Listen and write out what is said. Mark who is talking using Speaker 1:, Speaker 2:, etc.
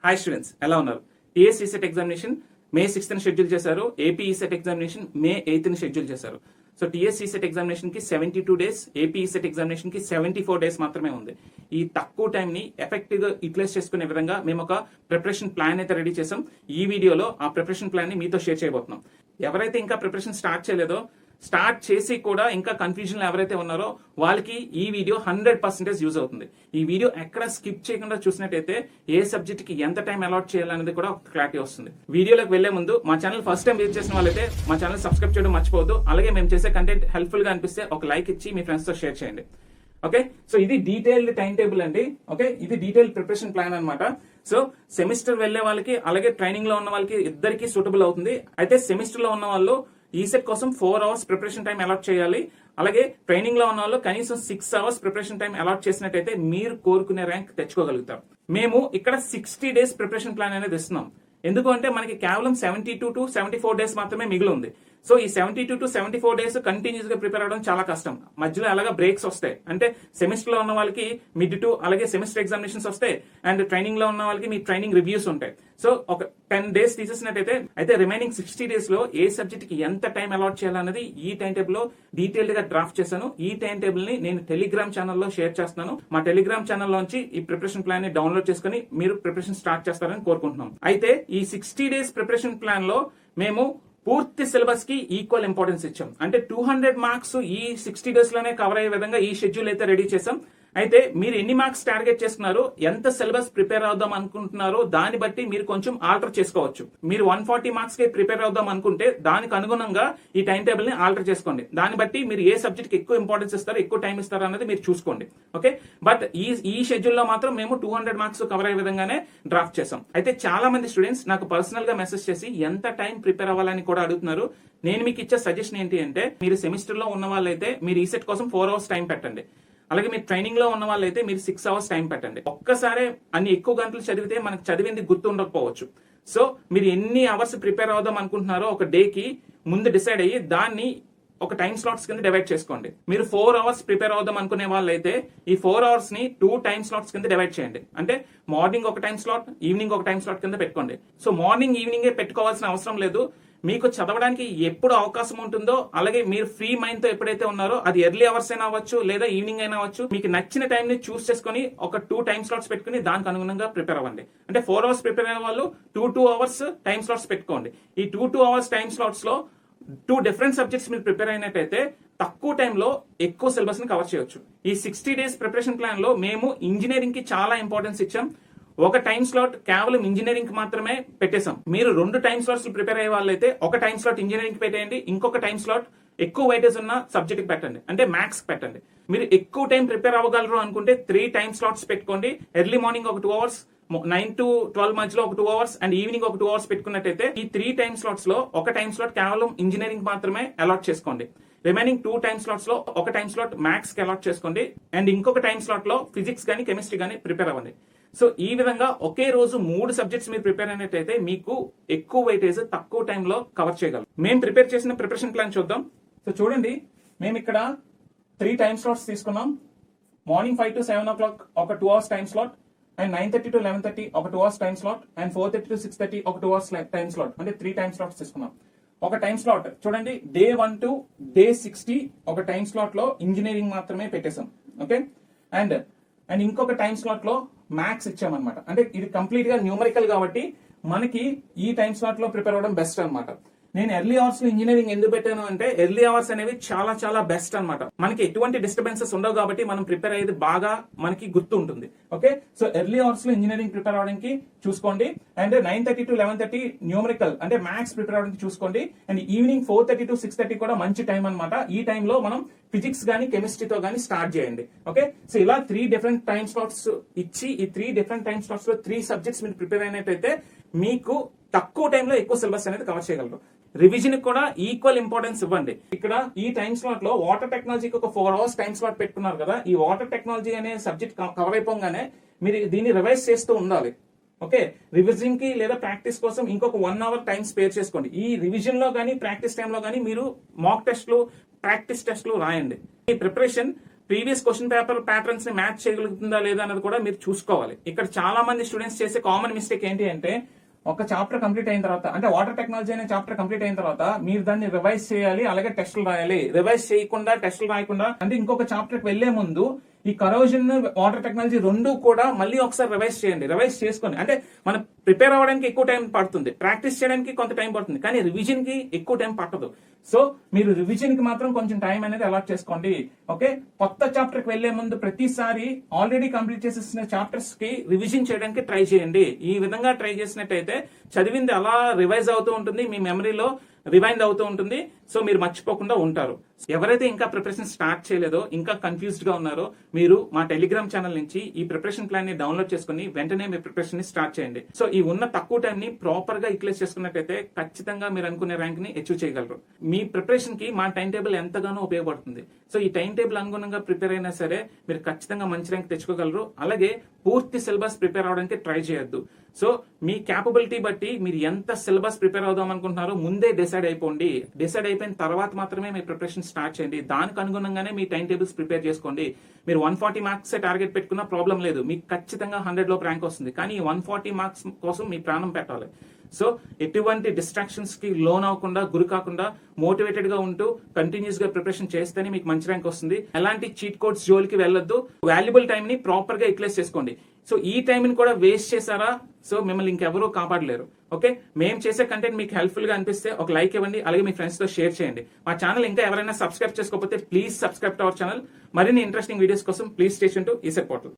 Speaker 1: Hi students, ఎలా ఉన్నారు? TS ECET examination మే 6th schedule చేశారు. ఏపీ ఈసెట్ ఎగ్జామినేషన్ మే 8th schedule చేశారు. సో టీఎస్ ఈసెట్ ఎగ్జామినేషన్ కి 72 days, AP ECET examination కి 74 days మాత్రమే ఉంది. ఈ తక్కువ టైం ని ఎఫెక్టివ్ గా యూటిలైజ్ చేసుకునే విధంగా మేము ఒక ప్రిపరేషన్ ప్లాన్ అయితే రెడీ చేసాం. ఈ వీడియోలో ఆ ప్రిపరేషన్ ప్లాన్ ని మీతో షేర్ చేయబోతున్నాం. ఎవరైతే ఇంకా ప్రిపరేషన్ స్టార్ట్ చేయలేదో, స్టార్ట్ చేసి కూడా ఇంకా కన్ఫ్యూజన్ లో ఎవరైతే ఉన్నారో వాళ్ళకి ఈ వీడియో 100% యూజ్ అవుతుంది. ఈ వీడియో ఎక్కడ స్కిప్ చేయకుండా చూసినట్టయితే ఏ సబ్జెక్ట్ కి ఎంత టైం అలాట్ చేయాలనేది కూడా ఒక క్లారిటీ వస్తుంది. వీడియోలోకి వెళ్లే ముందు మా ఛానల్ ఫస్ట్ టైం విజిట్ చేసిన వాళ్ళైతే మా ఛానల్ సబ్స్క్రైబ్ చేయడం మర్చిపోవద్దు. అలాగే మేము చేసే కంటెంట్ హెల్ప్ఫుల్ గా అనిపిస్తే ఒక లైక్ ఇచ్చి మీ ఫ్రెండ్స్ తో షేర్ చేయండి. ఓకే, సో ఇది డీటెయిల్డ్ టైం టేబుల్ అండి. ఓకే, ఇది డీటెయిల్డ్ ప్రిపరేషన్ ప్లాన్ అన్నమాట. సో సెమిస్టర్ వెళ్లే వాళ్ళకి అలాగే ట్రైనింగ్ లో ఉన్న వాళ్ళకి ఇద్దరికి సూటబుల్ అవుతుంది. అయితే సెమిస్టర్ లో ఉన్న వాళ్ళు ఈసెట్ కోసం 4 hours ప్రిపరేషన్ టైం అలాట్ చేయాలి. అలాగే ట్రైనింగ్ లో ఉన్న వాళ్ళు కనీసం 6 hours ప్రిపరేషన్ టైం అలాట్ చేసినట్టయితే మీరు కోరుకునే ర్యాంక్ తెచ్చుకోగలుగుతారు. మేము ఇక్కడ 60 days ప్రిపరేషన్ ప్లాన్ అనేది ఇస్తున్నాం. ఎందుకు అంటే మనకి కేవలం 72 to 74 days మాత్రమే మిగిలి ఉంది. సో ఈ 72 to 74 days కంటిన్యూస్ గా ప్రిపేర్ అవడం చాలా కష్టం. మధ్యలో అలాగా బ్రేక్స్ వస్తాయి. అంటే సెమిస్టర్ లో ఉన్న వాళ్ళకి మిడ్ టు అలాగే సెమిస్టర్ ఎగ్జామినేషన్స్ వస్తాయి. అండ్ ట్రైనింగ్ లో ఉన్న వాళ్ళకి మీ ట్రైనింగ్ రివ్యూస్ ఉంటాయి. సో ఒక 10 days తీసేసినట్టయితే అయితే రిమైనింగ్ 60 days లో ఏ సబ్జెక్ట్ కి ఎంత టైం అలాట్ చేయాలన్నది ఈ టైం టేబుల్ లో డీటెయిల్డ్ గా డ్రాఫ్ట్ చేశాను. ఈ టైం టేబుల్ ని నేను టెలిగ్రామ్ ఛానల్లో షేర్ చేస్తున్నాను. మా టెలిగ్రామ్ ఛానల్ లోంచి ఈ ప్రిపరేషన్ ప్లాన్ ని డౌన్లోడ్ చేసుకుని మీరు ప్రిపరేషన్ స్టార్ట్ చేస్తారని కోరుకుంటున్నాం. అయితే ఈ 60 days ప్రిపరేషన్ ప్లాన్ లో మేము పూర్తి సిలబస్ కి ఈక్వల్ ఇంపార్టెన్స్ ఇచ్చాం. అంటే 200 మార్క్స్ ఈ 60 days లోనే కవర్ అయ్యే విధంగా ఈ షెడ్యూల్ అయితే రెడీ చేసాం. అయితే మీరు ఎన్ని మార్క్స్ టార్గెట్ చేస్తున్నారు, ఎంత సిలబస్ ప్రిపేర్ అవుదాం అనుకుంటున్నారో దాన్ని బట్టి మీరు కొంచెం ఆల్టర్ చేసుకోవచ్చు. మీరు 140 మార్క్స్ కి ప్రిపేర్ అవుదాం అనుకుంటే దానికి అనుగుణంగా ఈ టైం టేబుల్ ని ఆల్టర్ చేసుకోండి. దాన్ని బట్టి మీరు ఏ సబ్జెక్ట్ కి ఎక్కువ ఇంపార్టెన్స్ ఇస్తారు, ఎక్కువ టైం ఇస్తారు అనేది మీరు చూసుకోండి. ఓకే, బట్ ఈ షెడ్యూల్ లో మాత్రం మేము 200 మార్క్స్ కవర్ అయ్యే విధంగానే డ్రాఫ్ట్ చేసాం. అయితే చాలా మంది స్టూడెంట్స్ నాకు పర్సనల్ గా మెసేజ్ చేసి ఎంత టైం ప్రిపేర్ అవ్వాలని కూడా అడుగుతున్నారు. నేను మీకు ఇచ్చే సజెషన్ ఏంటి అంటే, మీరు సెమిస్టర్ లో ఉన్న వాళ్ళైతే మీరు ఈసెట్ కోసం 4 hours టైం పెట్టండి. అలాగే మీరు ట్రైనింగ్ లో ఉన్న వాళ్ళైతే మీరు 6 hours టైం పెట్టండి. ఒక్కసారే అన్ని ఎక్కువ గంటలు చదివితే మనకు చదివింది గుర్తు ఉండకపోవచ్చు. సో మీరు ఎన్ని అవర్స్ ప్రిపేర్ అవుదాం అనుకుంటున్నారో ఒక డే కి ముందు డిసైడ్ అయ్యి దాన్ని ఒక టైం స్లాట్స్ కింద డివైడ్ చేసుకోండి. మీరు 4 hours ప్రిపేర్ అవుదాం అనుకునే వాళ్ళైతే ఈ 4 hours ని 2 టైం స్లాట్స్ కింద డివైడ్ చేయండి. అంటే మార్నింగ్ ఒక టైం స్లాట్, ఈవినింగ్ ఒక టైం స్లాట్ కింద పెట్టుకోండి. సో మార్నింగ్ ఈవినింగే పెట్టుకోవాల్సిన అవసరం లేదు. మీకు చదవడానికి ఎప్పుడు అవకాశం ఉంటుందో, అలాగే మీరు ఫ్రీ మైండ్ తో ఎప్పుడైతే ఉన్నారో అది ఎర్లీ అవర్స్ అయినా అవ్వచ్చు లేదా ఈవినింగ్ అయినా అవ్వచ్చు, మీకు నచ్చిన టైం ని చూస్ చేసుకుని ఒక 2 టైం స్లాట్స్ పెట్టుకుని దానికి అనుగుణంగా ప్రిపేర్ అవ్వండి. అంటే 4 hours ప్రిపేర్ అయిన వాళ్ళు 2 hours టైం స్లాట్స్ పెట్టుకోండి. ఈ 2 hours టైం స్లాట్స్ లో 2 different సబ్జెక్ట్స్ మీరు ప్రిపేర్ అయినట్టయితే తక్కువ టైంలో ఎక్కువ సిలబస్ ని కవర్ చేయొచ్చు. ఈ 60 days ప్రిపరేషన్ ప్లాన్ లో మేము ఇంజనీరింగ్ కి చాలా ఇంపార్టెన్స్ ఇచ్చాం. ఒక టైం స్లాట్ కేవలం ఇంజనీరింగ్ కి మాత్రమే పెట్టేశాం. మీరు 2 టైం స్లాట్స్ ప్రిపేర్ అయ్యే వాళ్ళైతే ఒక టైం స్లాట్ ఇంజనీరింగ్ పెట్టేయండి, ఇంకొక టైం స్లాట్ ఎక్కువ వెయిటేజ్ ఉన్న సబ్జెక్ట్ కి పెట్టండి, అంటే మ్యాథ్స్ పెట్టండి. మీరు ఎక్కువ టైం ప్రిపేర్ అవ్వగలరు అనుకుంటే 3 టైం స్లాట్స్ పెట్టుకోండి. ఎర్లీ మార్నింగ్ ఒక 2 hours, 9 to 12 మధ్యలో ఒక 2 hours అండ్ ఈవినింగ్ ఒక 2 hours పెట్టుకున్నట్టయితే ఈ 3 టైం స్లాట్స్ లో ఒక టైం స్లాట్ కేవలం ఇంజనీరింగ్ మాత్రమే అలాట్ చేసుకోండి. రిమైనింగ్ 2 టైం స్లాట్స్ లో ఒక టైం స్లాట్ మ్యాథ్స్ కి అలాట్ చేసుకోండి అండ్ ఇంకొక టైం స్లాట్ లో ఫిజిక్స్ గానీ కెమిస్ట్రీ గానీ ప్రిపేర్ అవ్వండి. సో ఈ విధంగా ఒకే రోజు 3 సబ్జెక్ట్స్ మీరు ప్రిపేర్ అయినట్టయితే మీకు ఎక్కువ వెయిటేజ్ తక్కువ టైంలో కవర్ చేయగలరు. మేము ప్రిపేర్ చేసిన ప్రిపరేషన్ ప్లాన్ చూద్దాం. సో చూడండి, మేము ఇక్కడ 3 టైం స్లాట్స్ తీసుకున్నాం. మార్నింగ్ 5 to 7 o'clock ఒక 2 hours time slot, and 9:30 to 11:30 ఒక 2 hours time slot, and 4:30 to 6:30 ఒక 2 hours టైం స్లాట్. అంటే 3 టైం స్లాట్స్ తీసుకున్నాం. ఒక టైం స్లాట్ చూడండి, day 1 to day 60 ఒక టైం స్లాట్ లో ఇంజనీరింగ్ మాత్రమే పెట్టేశాం. ఓకే, అండ్ ఇంకొక టైం స్లాట్ లో మ్యాథ్స్ ఇచ్చామన్నమాట. అంటే ఇది కంప్లీట్ గా న్యూమరికల్ కాబట్టి మనకి ఈ టైం స్లాట్ లో ప్రిపేర్ అవ్వడం బెస్ట్ అన్నమాట. నేను ఎర్లీ అవర్స్ లో ఇంజనీరింగ్ ఎందుకు పెట్టాను అంటే, ఎర్లీ అవర్స్ అనేవి చాలా చాలా బెస్ట్ అన్నమాట. మనకి ఎటువంటి డిస్టర్బెన్సెస్ ఉండవు కాబట్టి మనం ప్రిపేర్ అయ్యేది బాగా మనకి గుర్తు ఉంటుంది. ఓకే, సో ఎర్లీ అవర్స్ లో ఇంజనీరింగ్ ప్రిపేర్ అవడానికి చూసుకోండి. అండ్ 9:30 to 11:30 న్యూమరికల్ అంటే మ్యాథ్స్ ప్రిపేర్ అవడానికి చూసుకోండి. అండ్ ఈవినింగ్ 4:30 to 6:30 కూడా మంచి టైం అన్నమాట. ఈ టైంలో మనం ఫిజిక్స్ గానీ కెమిస్ట్రీతో గానీ స్టార్ట్ చేయండి. ఓకే, సో ఇలా 3 different టైం స్లాట్స్ ఇచ్చి ఈ 3 different టైం స్లాట్స్ లో 3 సబ్జెక్ట్స్ మీరు ప్రిపేర్ అయినట్టయితే మీకు తక్కువ టైంలో ఎక్కువ సిలబస్ అనేది కవర్ చేయగలరు. రివిజన్ కూడా ఈక్వల్ ఇంపార్టెన్స్ ఇవ్వండి. ఇక్కడ ఈ టైం స్లాట్ లో వాటర్ టెక్నాలజీకి ఒక 4 hours టైం స్లాట్ పెట్టుకున్నారు కదా. ఈ వాటర్ టెక్నాలజీ అనే సబ్జెక్ట్ కవర్ అయిపోగానే మీరు దీన్ని రివైజ్ చేస్తూ ఉండాలి. ఓకే, రివిజన్ కి లేదా ప్రాక్టీస్ కోసం ఇంకొక 1 hour టైం స్పేర్ చేసుకోండి. ఈ రివిజన్ లో గానీ ప్రాక్టీస్ టైంలో గానీ మీరు మాక్ టెస్ట్లు, ప్రాక్టీస్ టెస్ట్లు రాయండి. ఈ preparation previous question paper patterns ని మ్యాచ్ చేయగలుగుతుందా లేదా అన్నది కూడా మీరు చూసుకోవాలి. ఇక్కడ చాలా మంది స్టూడెంట్స్ చేసే కామన్ మిస్టేక్ ఏంటి అంటే, ఒక చాప్టర్ కంప్లీట్ అయిన తర్వాత, అంటే వాటర్ టెక్నాలజీ అనే చాప్టర్ కంప్లీట్ అయిన తర్వాత మీరు దాన్ని రివైజ్ చేయాలి, అలాగే టెస్టులు రాయాలి. రివైజ్ చేయకుండా, టెస్టులు రాయకుండా, అంటే ఇంకొక చాప్టర్ కి వెళ్లే ముందు ఈ కరోజన్, వాటర్ టెక్నాలజీ రెండు కూడా మళ్ళీ ఒకసారి రివైజ్ చేయండి. రివైజ్ చేసుకొని, అంటే మనం ప్రిపేర్ అవ్వడానికి ఎక్కువ టైం పడుతుంది, ప్రాక్టీస్ చేయడానికి కొంత టైం పడుతుంది, కానీ రివిజన్ కి ఎక్కువ టైం పట్టదు. సో మీరు రివిజన్ కి మాత్రం కొంచెం టైం అనేది అలాట్ చేసుకోండి. ఓకే, కొత్త చాప్టర్ కి వెళ్లే ముందు ప్రతిసారి ఆల్రెడీ కంప్లీట్ చేసేసిన చాప్టర్స్ కి రివిజన్ చేయడానికి ట్రై చేయండి. ఈ విధంగా ట్రై చేసినట్టయితే చదివింది అలా రివైజ్ అవుతూ ఉంటుంది, మీ మెమరీలో రివైండ్ అవుతూ ఉంటుంది. సో మీరు మర్చిపోకుండా ఉంటారు. ఎవరైతే ఇంకా ప్రిపరేషన్ స్టార్ట్ చేయలేదో, ఇంకా కన్ఫ్యూజ్డ్ గా ఉన్నారో, మీరు మా టెలిగ్రామ్ ఛానల్ నుంచి ఈ ప్రిపరేషన్ ప్లాన్ ని డౌన్లోడ్ చేసుకుని వెంటనే మీ ప్రిపరేషన్ ని స్టార్ట్ చేయండి. సో ఈ ఉన్న తక్కువ టైం ని ప్రాపర్ గా యూటిలైజ్ చేసుకున్నట్టయితే ఖచ్చితంగా మీరు అనుకునే ర్యాంక్ ని అచీవ్ చేయగలరు. మీ ప్రిపరేషన్ కి మా టైం టేబుల్ ఎంతగానో ఉపయోగపడుతుంది. సో ఈ టైం టేబుల్ అనుగుణంగా ప్రిపేర్ అయినా సరే మీరు ఖచ్చితంగా మంచి ర్యాంక్ తెచ్చుకోగలరు. అలాగే పూర్తి సిలబస్ ప్రిపేర్ అవడానికి ట్రై చేయొద్దు. సో మీ క్యాపబిలిటీ బట్టి మీరు ఎంత సిలబస్ ప్రిపేర్ అవుదాం అనుకుంటున్నారో ముందే డిసైడ్ అయిపోండి. డిసైడ్ అయిపోయిన తర్వాత మాత్రమే మీ ప్రిపరేషన్ స్టార్ట్ చేయండి. దానికి అనుగుణంగానే మీ టైం టేబుల్స్ ప్రిపేర్ చేసుకోండి. మీరు 140 మార్క్స్ టార్గెట్ పెట్టుకున్న ప్రాబ్లం లేదు, మీకు ఖచ్చితంగా 100 లోపు ర్యాంక్ వస్తుంది. కానీ ఈ 140 మార్క్స్ కోసం మీ ప్రాణం పెట్టాలి. సో ఎటువంటి డిస్ట్రాక్షన్స్ కి లోన్ అవ్వకుండా, గురి కాకుండా, మోటివేటెడ్ గా ఉంటూ కంటిన్యూస్ గా ప్రిపరేషన్ చేస్తేనే మీకు మంచి ర్యాంక్ వస్తుంది. ఎలాంటి చీట్ కోడ్స్ జోలికి వెళ్ళొద్దు. వాల్యుబుల్ టైం ని ప్రాపర్ గా యూటిలైజ్ చేసుకోండి. సో ఈ టైం ని కూడా వేస్ట్ చేశారా, సో మిమ్మల్ని ఇంకెవరూ కాపాడలేరు. ఓకే, మేము చేసే కంటెంట్ మీకు హెల్ప్ఫుల్ గా అనిపిస్తే ఒక లైక్ ఇవ్వండి, అలాగే మీ ఫ్రెండ్స్ తో షేర్ చేయండి. మా ఛానల్ ఇంకా ఎవరైనా సబ్స్క్రైబ్ చేసుకోకపోతే please subscribe to our channel. మరిన్ని ఇంట్రెస్టింగ్ వీడియోస్ కోసం please stay tune to ECET portal.